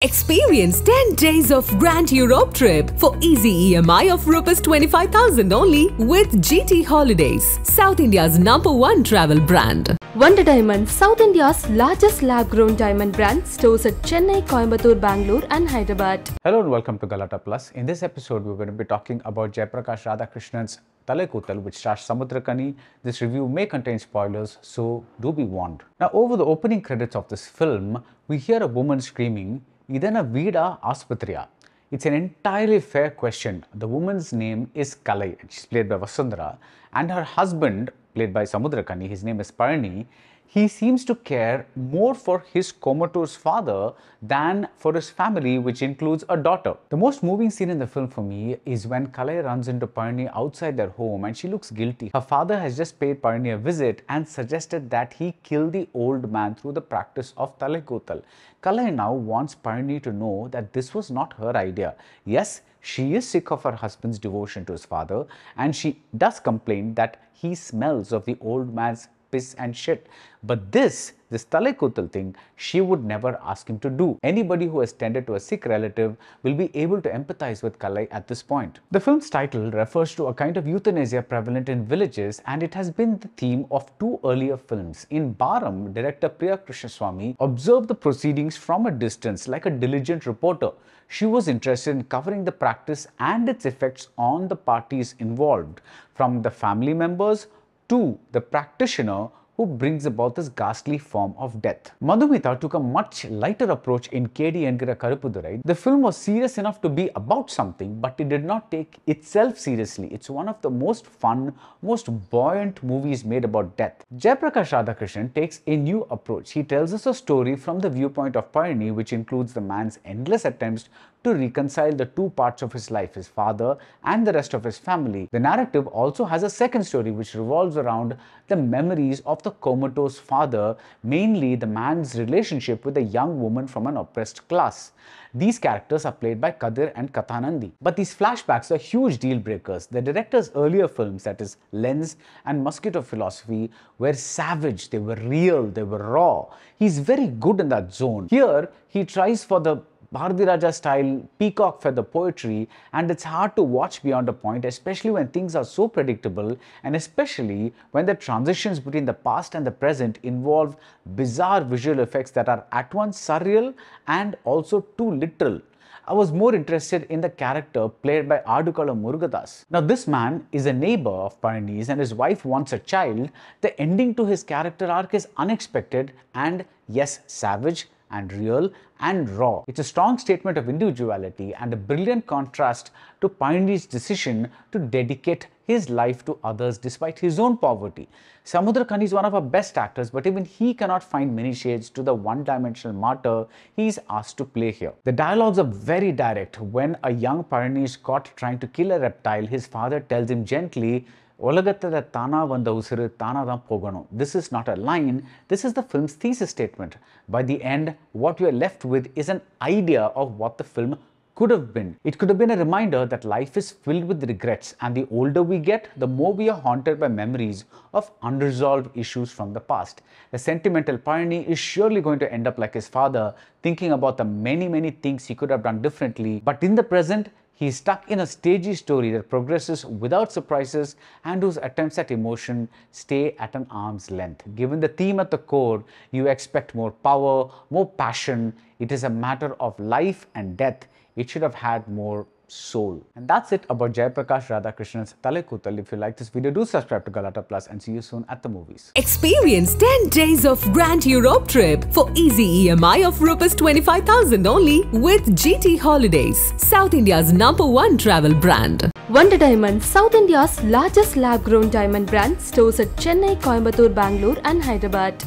Experience 10 days of Grand Europe trip for easy EMI of Rs 25,000 only with GT Holidays, South India's #1 travel brand. Wonder Diamonds, South India's largest lab-grown diamond brand, stores at Chennai, Coimbatore, Bangalore and Hyderabad. Hello and welcome to Galatta Plus. In this episode, we're going to be talking about Jayaprakash Radhakrishnan's Thalaikoothal, which stars Samuthirakani. This review may contain spoilers, so do be warned. Now, over the opening credits of this film, we hear a woman screaming, "Idana Vida Aspatriya." It's an entirely fair question. The woman's name is Kalai, she's played by Vasundhara, and her husband, played by Samuthirakani, his name is Parni. He seems to care more for his comatose father than for his family, which includes a daughter. The most moving scene in the film for me is when Kalai runs into Parni outside their home and she looks guilty. Her father has just paid Parni a visit and suggested that he kill the old man through the practice of Thalaikoothal. Kalai now wants Parni to know that this was not her idea. Yes, she is sick of her husband's devotion to his father, and she does complain that he smells of the old man's piss and shit. But this Thalaikoothal thing, she would never ask him to do. Anybody who has tended to a sick relative will be able to empathize with Kalai at this point. The film's title refers to a kind of euthanasia prevalent in villages, and it has been the theme of two earlier films. In Baram, director Priya Krishnaswamy observed the proceedings from a distance like a diligent reporter. She was interested in covering the practice and its effects on the parties involved, from the family members to the practitioner who brings about this ghastly form of death. Madhumita took a much lighter approach in KD Engira Karupudurai. The film was serious enough to be about something, but it did not take itself seriously. It's one of the most fun, most buoyant movies made about death. Jayaprakash Radhakrishnan takes a new approach. He tells us a story from the viewpoint of Parni, which includes the man's endless attempts to reconcile the two parts of his life, his father and the rest of his family. The narrative also has a second story which revolves around the memories of the comatose father, mainly the man's relationship with a young woman from an oppressed class. These characters are played by Kathir and Kathanandi. But these flashbacks are huge deal breakers. The director's earlier films, that is Lens and Mosquito Philosophy, were savage, they were real, they were raw. He's very good in that zone. Here, he tries for the Bharati Raja style peacock feather poetry, and it's hard to watch beyond a point, especially when things are so predictable, and especially when the transitions between the past and the present involve bizarre visual effects that are at once surreal and also too literal. I was more interested in the character played by Adukala Murugadas. Now, this man is a neighbor of Parni's and his wife wants a child. The ending to his character arc is unexpected and, yes, savage and real and raw. It's a strong statement of individuality and a brilliant contrast to Parni's decision to dedicate his life to others despite his own poverty. Samuthirakani is one of our best actors, but even he cannot find many shades to the one-dimensional martyr he is asked to play here. The dialogues are very direct. When a young Parni is caught trying to kill a reptile, his father tells him gently, "Olagathada tana vanda usiru tana dhaan pogano." This is not a line, this is the film's thesis statement. By the end, what we are left with is an idea of what the film could have been. It could have been a reminder that life is filled with regrets, and the older we get, the more we are haunted by memories of unresolved issues from the past. The sentimental Parni is surely going to end up like his father, thinking about the many things he could have done differently, but in the present, he is stuck in a stagey story that progresses without surprises and whose attempts at emotion stay at an arm's length. Given the theme at the core, you expect more power, more passion. It is a matter of life and death. It should have had more soul. And that's it about Jayaprakash Radhakrishnan's Thalaikoothal. If you like this video, do subscribe to Galatta Plus and see you soon at the movies. Experience 10 days of Grand Europe trip for easy EMI of Rs 25,000 only with GT Holidays, South India's #1 travel brand. Wonder Diamonds, South India's largest lab-grown diamond brand, stores at Chennai, Coimbatore, Bangalore and Hyderabad.